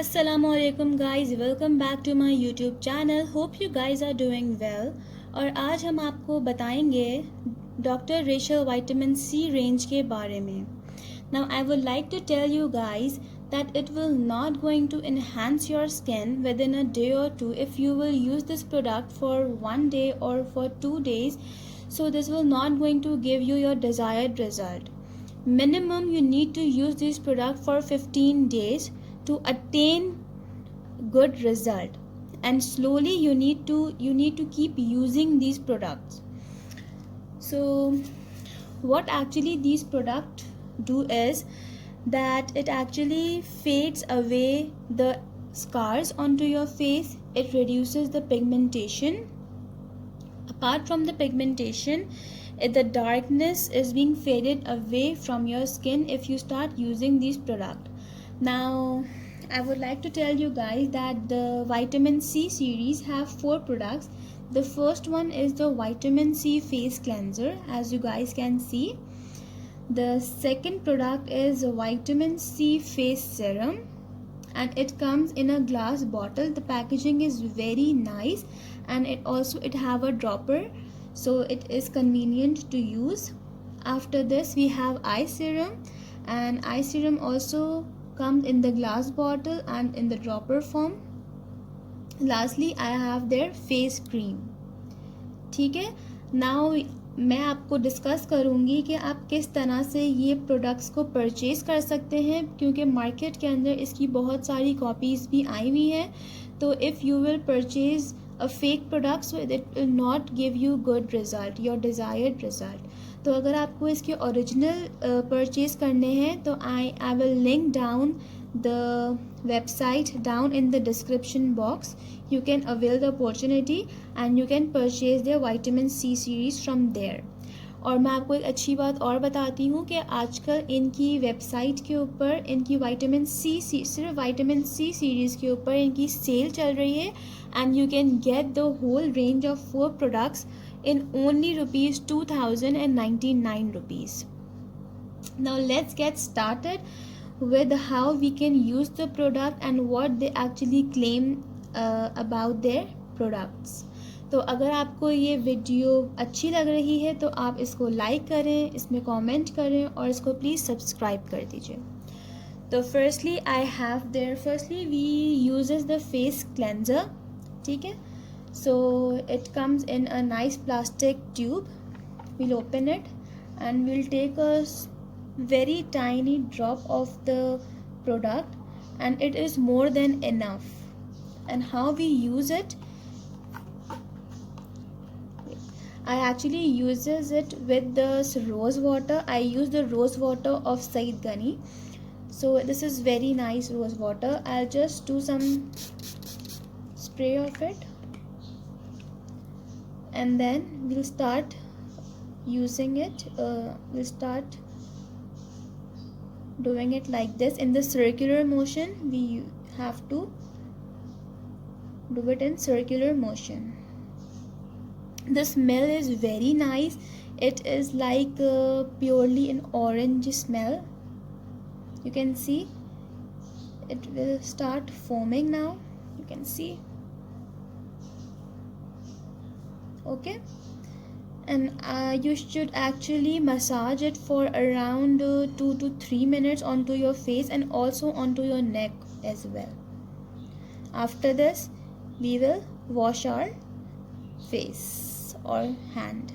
Assalamualaikum guys, welcome back to my YouTube channel. Hope you guys are doing well. और आज हम आपको बताएंगे doctor Rashel vitamin C range के बारे में. Now I would like to tell you guys that it will not going to enhance your skin within a day or two if you will use this product for 1 day or for 2 days. So this will not going to give you your desired result. Minimum you need to use this product for 15 days to attain good result, and slowly you need to keep using these products. So what actually these products do is that it actually fades away the scars onto your face. It reduces the pigmentation. Apart from the pigmentation, the darkness is being faded away from your skin if you start using these products. Now I would like to tell you guys that the vitamin C series have 4 products. The first one is the vitamin C face cleanser, as you guys can see. The second product is vitamin C face serum, and it comes in a glass bottle. The packaging is very nice, and it have a dropper, so it is convenient to use. After this we have eye serum, and eye serum also comes in the glass bottle and in the dropper form. Lastly I have their face cream. ठीक है, now मैं आपको discuss करूँगी कि आप किस तरह से ये प्रोडक्ट्स को परचेज़ कर सकते हैं, क्योंकि मार्केट के अंदर इसकी बहुत सारी कॉपीज़ भी आई हुई हैं. तो if you will purchase a fake product, so it will not give you good result, your desired result. तो अगर आपको इसके ओरिजिनल परचेज़ करने हैं तो I will link down the website down in the description box. You can avail the opportunity and you can purchase the vitamin C series from there. और मैं आपको एक अच्छी बात और बताती हूँ कि आजकल इनकी वेबसाइट के ऊपर इनकी विटामिन सी सिर्फ विटामिन सी सीरीज़ के ऊपर इनकी सेल चल रही है, and you can get the whole range of 4 products in only rupees 2099 rupees. Now let's get started with how we can use the product and what they actually claim about their products. तो अगर आपको ये video अच्छी लग रही है तो आप इसको लाइक करें, इसमें कमेंट करें और इसको प्लीज़ सब्सक्राइब कर दीजिए. तो firstly we uses the face cleanser. ठीक है, so it comes in a nice plastic tube. We'll open it and we'll take a very tiny drop of the product, and it is more than enough. And how we use it, I actually uses it with the rose water. I use the rose water of Said Ghani. So this is very nice rose water. I'll just do some spray of it, and then we'll start using it. We'll start doing it like this in the circular motion. We have to do it in circular motion. The smell is very nice. It is like purely an orange smell. You can see it will start foaming now. You can see. Okay, and you should actually massage it for around 2 to 3 minutes onto your face and also onto your neck as well. After this we will wash our face or hand.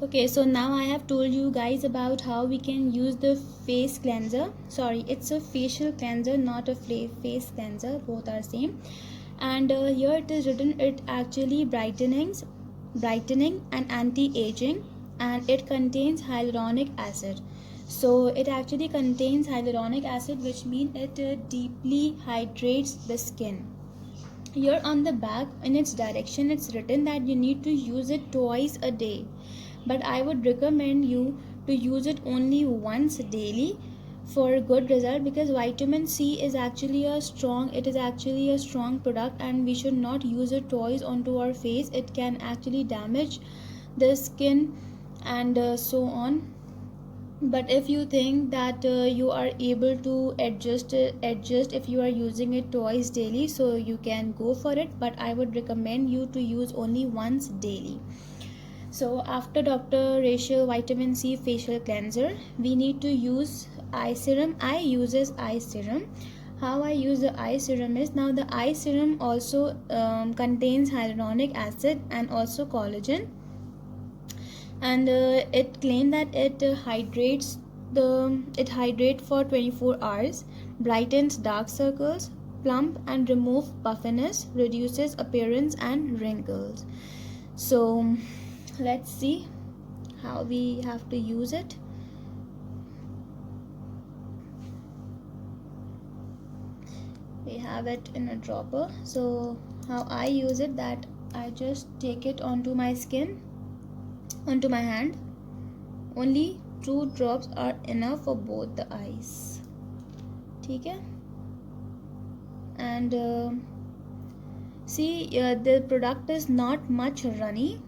Okay, so now I have told you guys about how we can use the face cleanser. Sorry, it's a facial cleanser, not a face cleanser, both are same. And here it is written it actually brightening and anti-aging, and it contains hyaluronic acid. So it actually contains hyaluronic acid, which means it deeply hydrates the skin. Here on the back in its direction it's written that you need to use it twice a day, but I would recommend you to use it only once daily for a good result, because vitamin C is actually a strong product, and we should not use it twice onto our face. It can actually damage the skin and so on. But if you think that you are able to adjust if you are using it twice daily, so you can go for it, but I would recommend you to use only once daily. So after Dr. Rachel vitamin C facial cleanser, we need to use eye serum. I uses eye serum. How I use the eye serum is, now the eye serum also contains hyaluronic acid and also collagen, and it claimed that it hydrates for 24 hours, brightens dark circles, plump and remove puffiness, reduces appearance and wrinkles. So let's see how we have to use it. We have it in a dropper. So how I use it, that I just take it onto my skin, onto my hand. Only 2 drops are enough for both the eyes. ठीक है? And see, the product is not much runny,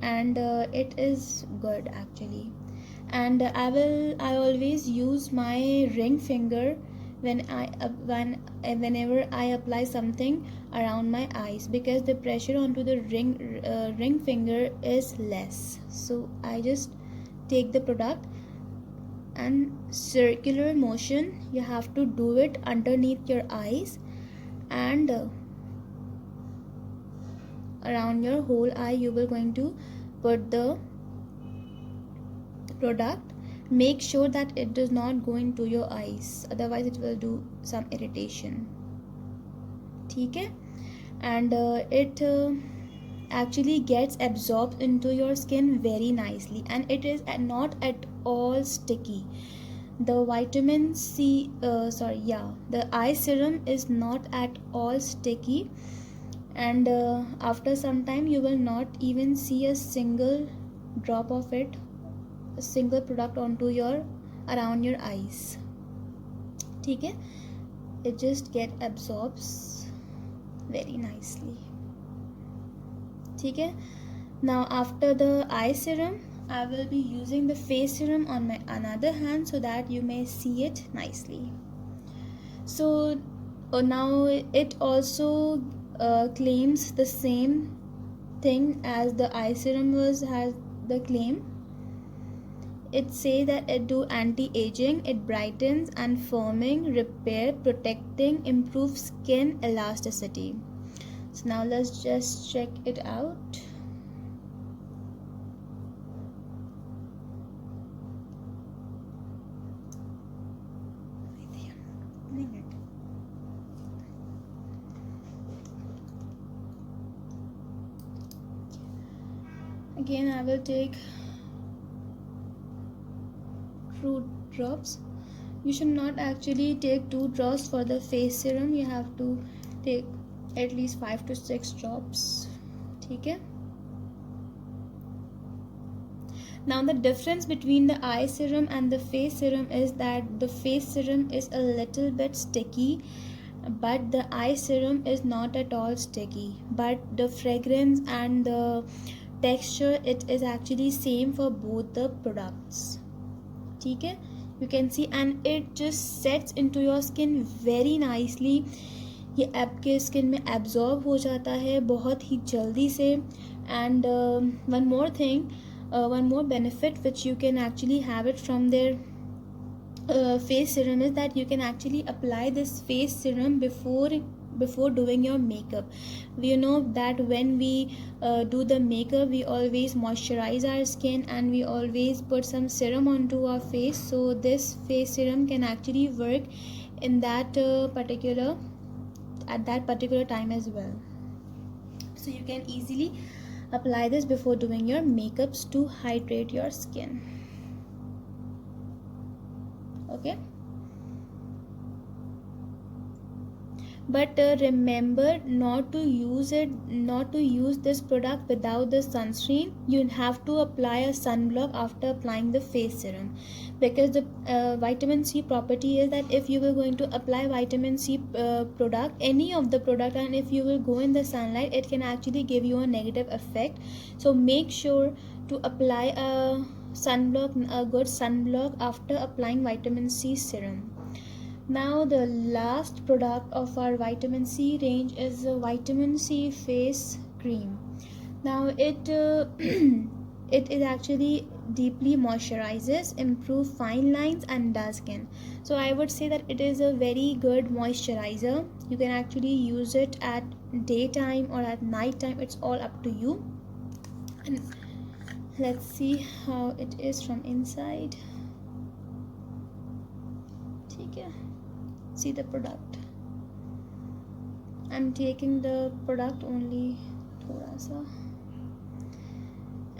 and it is good actually. And I always use my ring finger whenever I apply something around my eyes, because the pressure onto the ring finger is less. So I just take the product and circular motion, you have to do it underneath your eyes and around your whole eye. You will going to put the product. Make sure that it does not go into your eyes, otherwise it will do some irritation. ठीक है? And it actually gets absorbed into your skin very nicely, and it is not at all sticky. The vitamin C the eye serum is not at all sticky, and after some time you will not even see a single drop of it, a single product onto your around your eyes. ठीक है? It just get absorbs very nicely. ठीक है? Now after the eye serum, I will be using the face serum on my another hand so that you may see it nicely. So now it also claims the same thing as the eye serum has the claim. It says that it do anti-aging, it brightens and firming, repair, protecting, improve skin elasticity. So now let's just check it out. Again, I will take 2 drops. You should not actually take 2 drops for the face serum. You have to take at least 5 to 6 drops. ठीक है? Now the difference between the eye serum and the face serum is that the face serum is a little bit sticky, but the eye serum is not at all sticky, but the fragrance and the texture, it is actually same for both the products. ठीक है? You can see, and it just sets into your skin very nicely. ये आपके skin में absorb हो जाता है बहुत ही जल्दी से. And one more thing, one more benefit which you can actually have it from their face serum is that you can actually apply this face serum before doing your makeup. You know that when we do the makeup, we always moisturize our skin and we always put some serum onto our face. So this face serum can actually work in that at that particular time as well. So you can easily apply this before doing your makeups to hydrate your skin. Okay? But remember not to use this product without the sunscreen. You have to apply a sunblock after applying the face serum, because the vitamin C property is that if you were going to apply vitamin C product, any of the product, and if you will go in the sunlight, it can actually give you a negative effect. So make sure to apply a sunblock, a good sunblock after applying vitamin C serum. Now the last product of our vitamin C range is the vitamin C face cream. Now it actually deeply moisturizes, improve fine lines and dull skin. So I would say that it is a very good moisturizer. You can actually use it at daytime or at night time, it's all up to you. And let's see how it is from inside. Okay, see the product. I'm taking the product only thoda sa.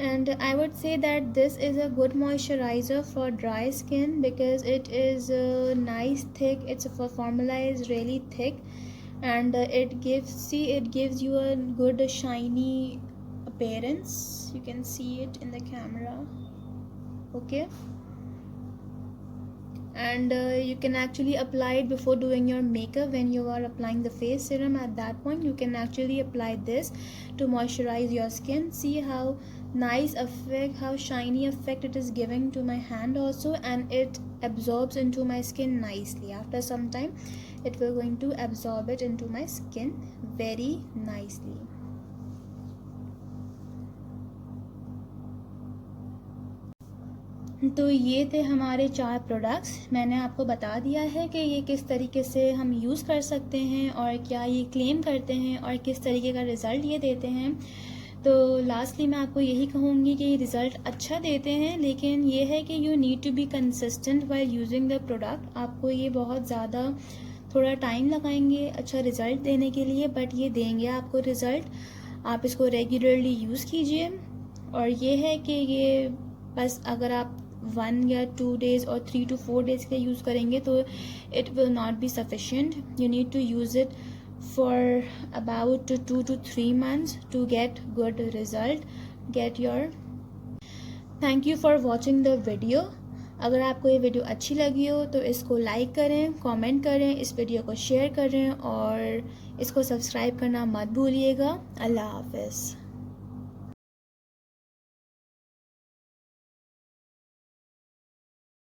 And I would say that this is a good moisturizer for dry skin because it is nice thick. Its formula is really thick, and it gives you a good shiny appearance. You can see it in the camera. Okay, and you can actually apply it before doing your makeup. When you are applying the face serum, at that point you can actually apply this to moisturize your skin. See how nice effect, how shiny effect it is giving to my hand also, and it absorbs into my skin nicely. After some time it will going to absorb it into my skin very nicely. तो ये थे हमारे 4 products. मैंने आपको बता दिया है कि ये किस तरीके से हम यूज़ कर सकते हैं और क्या ये क्लेम करते हैं और किस तरीके का रिज़ल्ट ये देते हैं. तो लास्टली मैं आपको यही कहूँगी कि रिज़ल्ट अच्छा देते हैं, लेकिन ये है कि you need to be consistent while using the product. आपको ये बहुत ज़्यादा थोड़ा टाइम लगाएंगे अच्छा रिज़ल्ट देने के लिए, बट ये देंगे आपको रिज़ल्ट. आप इसको रेगुलरली यूज़ कीजिए. और ये है कि ये बस अगर आप 1 या 2 days और 3 to 4 days के यूज़ करेंगे तो it will not be sufficient. You need to use it for about 2 to 3 months to get good result. Thank you for watching the video. अगर आपको ये वीडियो अच्छी लगी हो तो इसको लाइक करें, कमेंट करें, इस वीडियो को शेयर करें और इसको सब्सक्राइब करना मत भूलिएगा. अल्लाह हाफिज़.